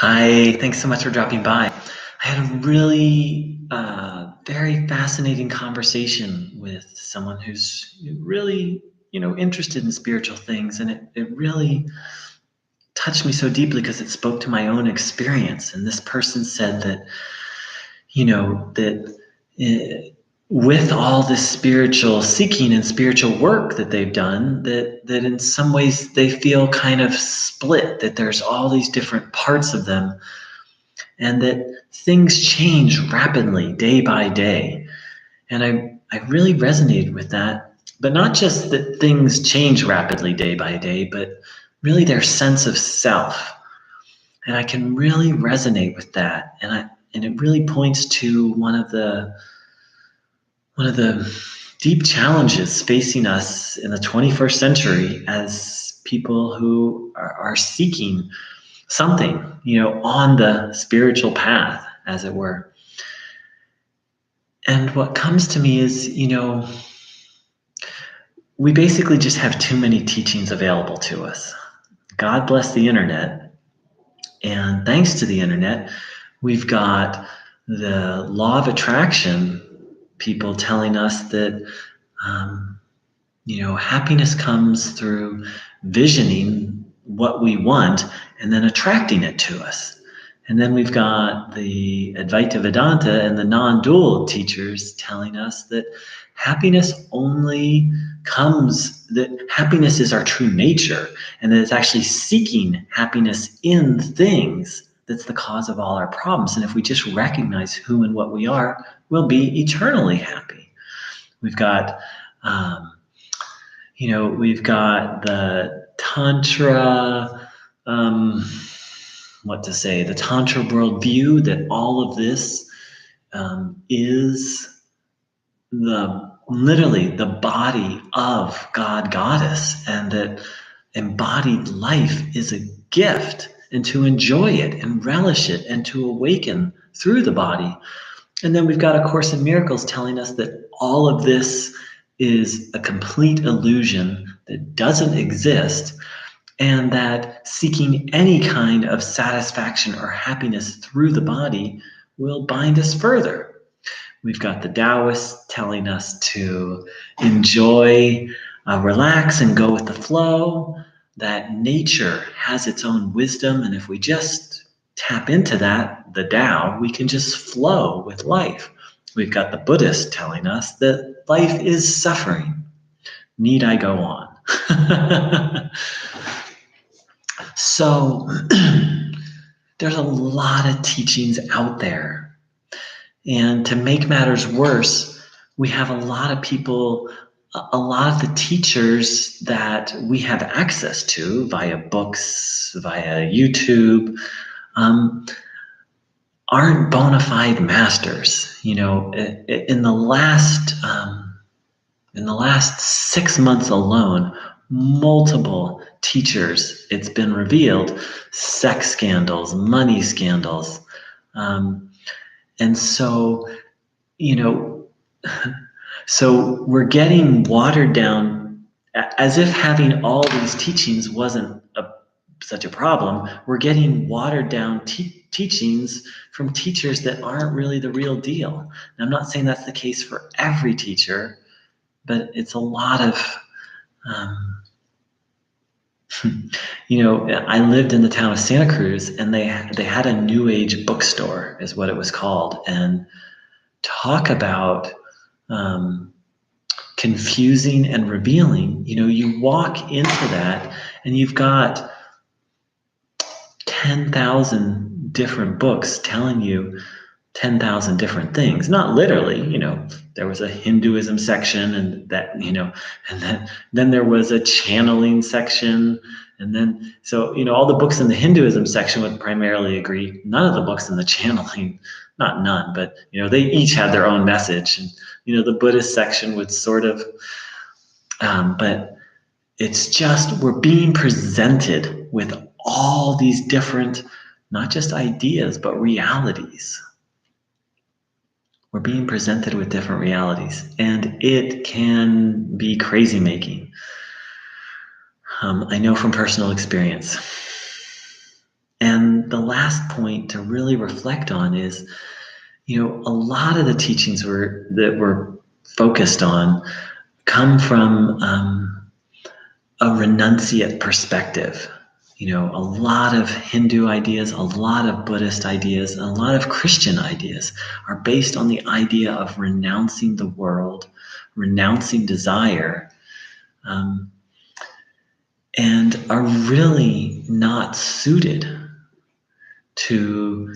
Hi, thanks so much for dropping by. I had a really very fascinating conversation with someone who's really, interested in spiritual things, and it really touched me so deeply because it spoke to my own experience. And this person said that, that with all this spiritual seeking and spiritual work that they've done, that in some ways they feel kind of split, that there's all these different parts of them and that things change rapidly day by day. And I really resonated with that, but not just that things change rapidly day by day, but really their sense of self. And I can really resonate with that. And it really points to one of the deep challenges facing us in the 21st century as people who are seeking something, on the spiritual path, as it were. And what comes to me is, we basically just have too many teachings available to us. God bless the internet. And thanks to the internet, we've got the law of attraction people telling us that, happiness comes through visioning what we want and then attracting it to us. And then we've got the Advaita Vedanta and the non-dual teachers telling us that happiness only comes, that happiness is our true nature, and that it's actually seeking happiness in things that's the cause of all our problems. And if we just recognize who and what we are, we'll be eternally happy. We've got, we've got the Tantra, the Tantra worldview, that all of this is literally the body of God, Goddess, and that embodied life is a gift, and to enjoy it and relish it and to awaken through the body. And then we've got A Course in Miracles telling us that all of this is a complete illusion that doesn't exist, and that seeking any kind of satisfaction or happiness through the body will bind us further. We've got the Taoists telling us to enjoy, relax, and go with the flow, that nature has its own wisdom, and if we just tap into that, the Tao, we can just flow with life. We've got the Buddhists telling us that life is suffering. Need I go on? So there's a lot of teachings out there. And to make matters worse, we have a lot of people, a lot of the teachers that we have access to via books, via YouTube, aren't bona fide masters. In the last 6 months alone, multiple teachers, it's been revealed, sex scandals, money scandals. And so, so we're getting watered down, as if having all these teachings wasn't such a problem. We're getting watered down teachings from teachers that aren't really the real deal. And I'm not saying that's the case for every teacher, but it's a lot of, I lived in the town of Santa Cruz, and they had a New Age bookstore, is what it was called. And talk about confusing and revealing. You walk into that, and you've got 10,000 different books telling you 10,000 different things. Not literally, there was a Hinduism section, and that, and then there was a channeling section. And then, so, all the books in the Hinduism section would primarily agree. None of the books in the channeling, not none, but, they each had their own message. And, the Buddhist section would sort of, but it's just, we're being presented with all these different, not just ideas, but realities. We're being presented with different realities, and it can be crazy making. I know from personal experience. And the last point to really reflect on is, a lot of the teachings that we're focused on come from a renunciate perspective. A lot of Hindu ideas, a lot of Buddhist ideas, and a lot of Christian ideas are based on the idea of renouncing the world, renouncing desire, and are really not suited to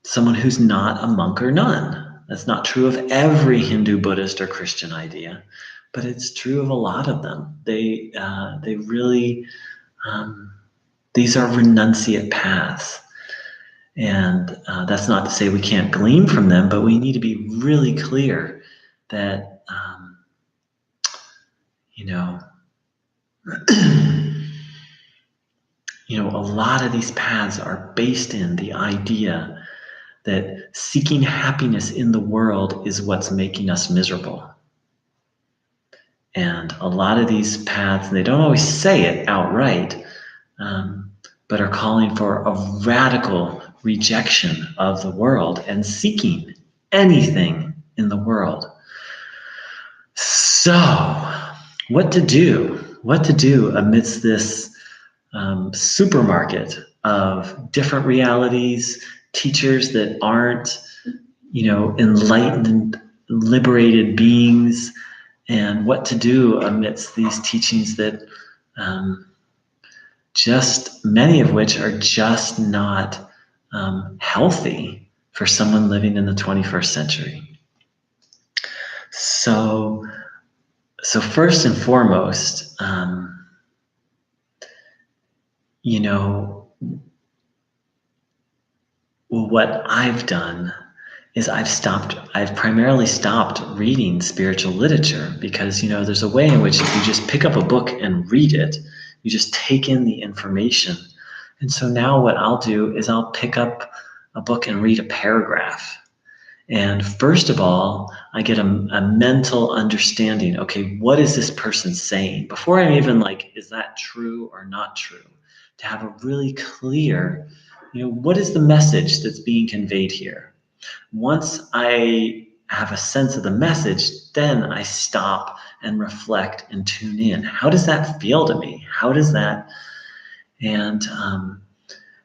someone who's not a monk or nun. That's not true of every Hindu, Buddhist, or Christian idea, but it's true of a lot of them. They really, these are renunciate paths. And that's not to say we can't glean from them, but we need to be really clear that, a lot of these paths are based in the idea that seeking happiness in the world is what's making us miserable. And a lot of these paths, they don't always say it outright, but are calling for a radical rejection of the world and seeking anything in the world. So, what to do? What to do amidst this supermarket of different realities, teachers that aren't, enlightened, liberated beings, and what to do amidst these teachings that just many of which are just not healthy for someone living in the 21st century. So first and foremost, what I've done is I've primarily stopped reading spiritual literature because, there's a way in which if you just pick up a book and read it, you just take in the information. And so now what I'll do is I'll pick up a book and read a paragraph. And first of all, I get a mental understanding. Okay, what is this person saying? Before I'm even like, is that true or not true? To have a really clear, what is the message that's being conveyed here? Once I have a sense of the message, then I stop and reflect and tune in. How does that feel to me? How does that? And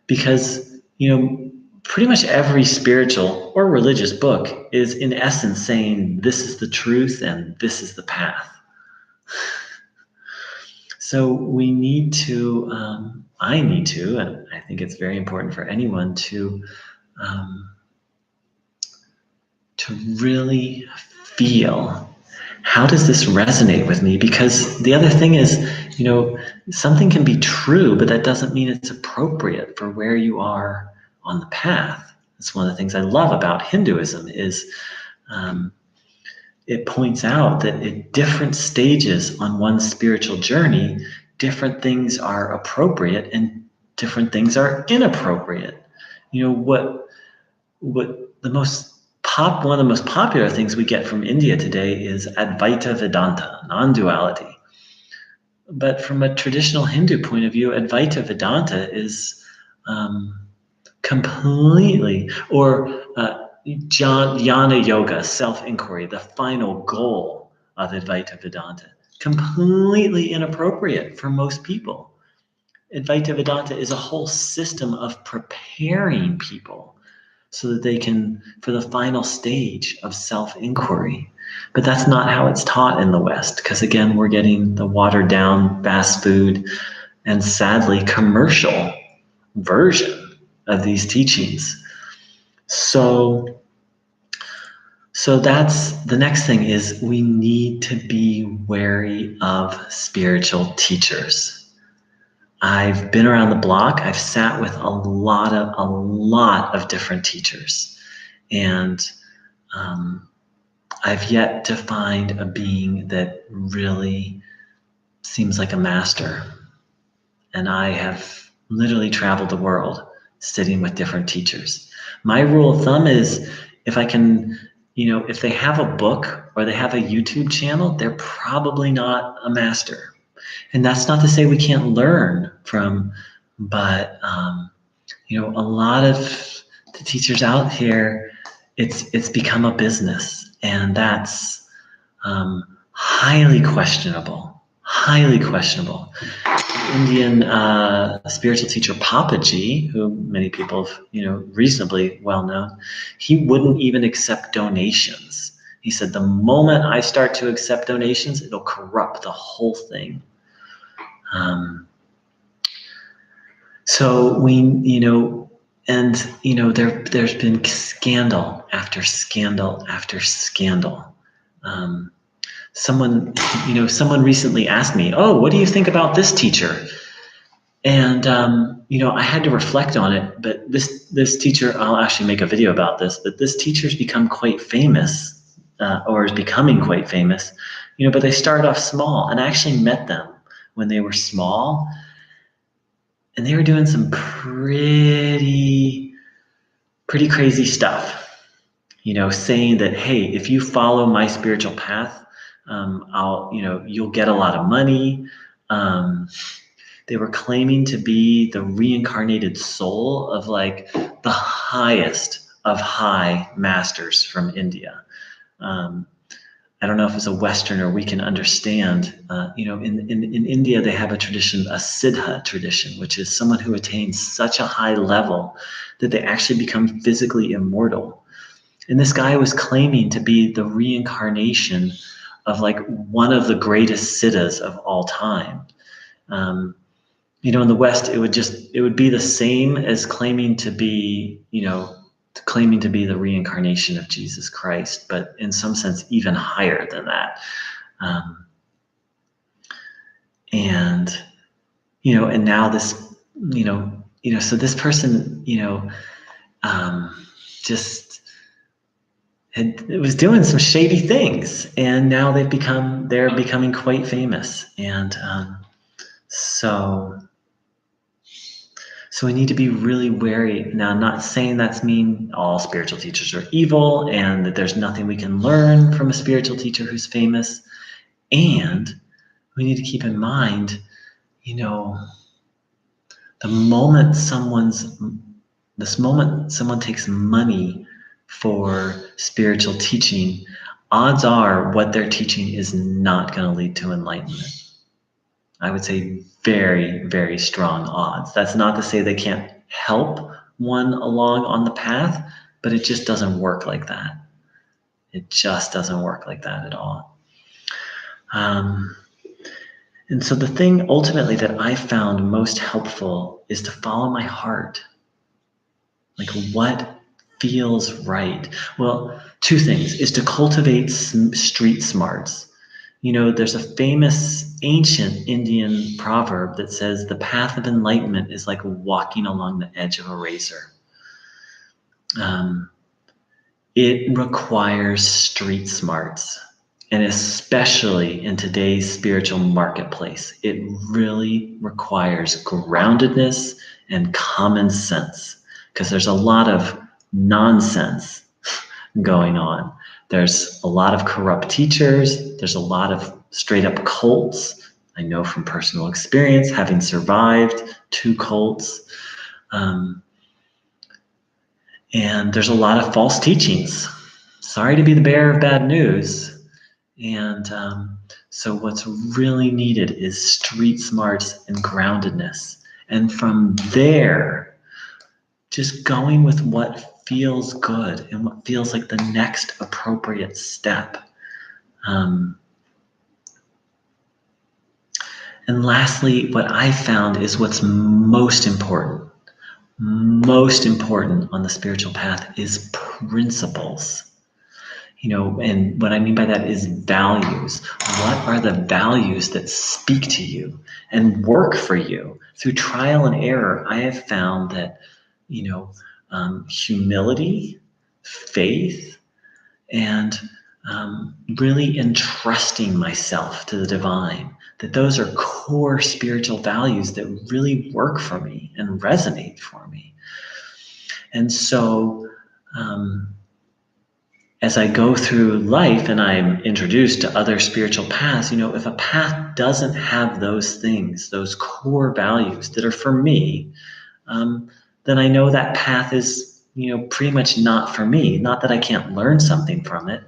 because, pretty much every spiritual or religious book is in essence saying this is the truth and this is the path. So we need to, I need to, and I think it's very important for anyone to really feel, how does this resonate with me? Because the other thing is, something can be true, but that doesn't mean it's appropriate for where you are on the path. That's one of the things I love about Hinduism is it points out that at different stages on one's spiritual journey, different things are appropriate and different things are inappropriate. What the most one of the most popular things we get from India today is Advaita Vedanta, non-duality. But from a traditional Hindu point of view, Advaita Vedanta is completely, or jnana yoga, self-inquiry, the final goal of Advaita Vedanta, completely inappropriate for most people. Advaita Vedanta is a whole system of preparing people so that they can, for the final stage of self-inquiry. But that's not how it's taught in the West, because again, we're getting the watered down fast food and sadly commercial version of these teachings. So that's the next thing is we need to be wary of spiritual teachers. I've been around the block. I've sat with a lot of different teachers, and I've yet to find a being that really seems like a master. And I have literally traveled the world sitting with different teachers. My rule of thumb is if I can, if they have a book or they have a YouTube channel, they're probably not a master. And that's not to say we can't learn from But a lot of the teachers out here, it's become a business, and that's highly questionable. Highly questionable. Indian spiritual teacher Papaji, who many people have, reasonably well known, he wouldn't even accept donations. He said, the moment I start to accept donations, it'll corrupt the whole thing. So there's been scandal after scandal after scandal. Someone recently asked me, "Oh, what do you think about this teacher?" And I had to reflect on it. But this teacher, I'll actually make a video about this. But this teacher's become quite famous, or is becoming quite famous. But they started off small, and I actually met them when they were small. And they were doing some pretty crazy stuff, saying that, hey, if you follow my spiritual path, you'll get a lot of money. They were claiming to be the reincarnated soul of like the highest of high masters from India. I don't know if as a Westerner we can understand, in India they have a tradition, a siddha tradition, which is someone who attains such a high level that they actually become physically immortal. And this guy was claiming to be the reincarnation of like one of the greatest siddhas of all time. In the West, it would be the same as claiming to be the reincarnation of Jesus Christ, but in some sense, even higher than that. And now this, so this person, just it was doing some shady things, and now they're becoming quite famous. And so we need to be really wary. Now, I'm not saying that's mean all spiritual teachers are evil and that there's nothing we can learn from a spiritual teacher who's famous. And we need to keep in mind, the moment someone takes money for spiritual teaching, odds are what they're teaching is not going to lead to enlightenment. I would say very, very strong odds. That's not to say they can't help one along on the path, but it just doesn't work like that. It just doesn't work like that at all. And so the thing ultimately that I found most helpful is to follow my heart. Like what feels right? Well, two things is to cultivate street smarts. There's a famous ancient Indian proverb that says the path of enlightenment is like walking along the edge of a razor. It requires street smarts, and especially in today's spiritual marketplace, it really requires groundedness and common sense, because there's a lot of nonsense going on. There's a lot of corrupt teachers. There's a lot of straight up cults. I know from personal experience, having survived 2 cults. And there's a lot of false teachings. Sorry to be the bearer of bad news. And so what's really needed is street smarts and groundedness. And from there, just going with what feels good and what feels like the next appropriate step. And lastly, what I found is what's most important on the spiritual path is principles. And what I mean by that is values. What are the values that speak to you and work for you? Through trial and error, I have found that, humility, faith, and really entrusting myself to the divine, that those are core spiritual values that really work for me and resonate for me. And so as I go through life and I'm introduced to other spiritual paths, if a path doesn't have those things, those core values that are for me, then I know that path is, pretty much not for me. Not that I can't learn something from it,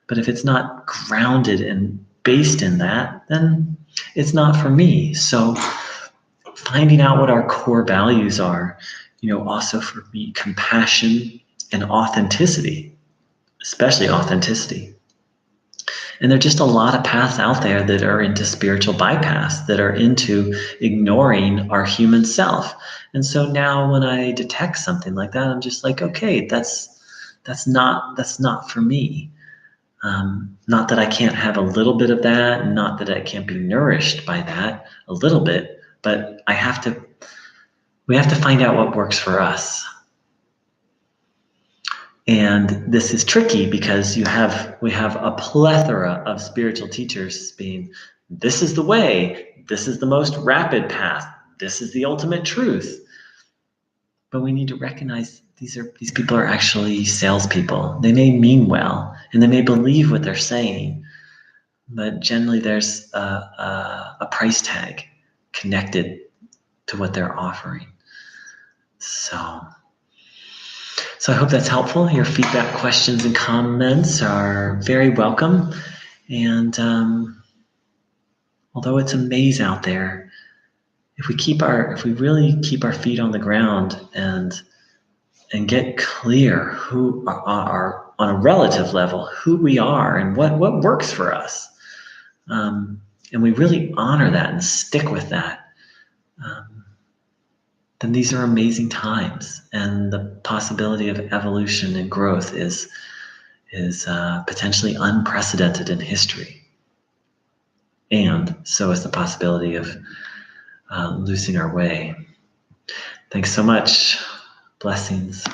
but if it's not grounded and based in that, then it's not for me. So finding out what our core values are, also for me, compassion and authenticity, especially authenticity. And there are just a lot of paths out there that are into spiritual bypass, that are into ignoring our human self. And so now when I detect something like that, I'm just like, okay, that's not for me. Not that I can't have a little bit of that, not that I can't be nourished by that a little bit, but we have to find out what works for us. And this is tricky because we have a plethora of spiritual teachers being, this is the way, this is the most rapid path, this is the ultimate truth. But we need to recognize these people are actually salespeople. They may mean well, and they may believe what they're saying, but generally there's a price tag connected to what they're offering. So I hope that's helpful. Your feedback, questions, and comments are very welcome. And although it's a maze out there, if we really keep our feet on the ground and get clear who are on a relative level, who we are and what works for us, and we really honor that and stick with that, then these are amazing times, and the possibility of evolution and growth is potentially unprecedented in history. And so is the possibility of losing our way. Thanks so much. Blessings.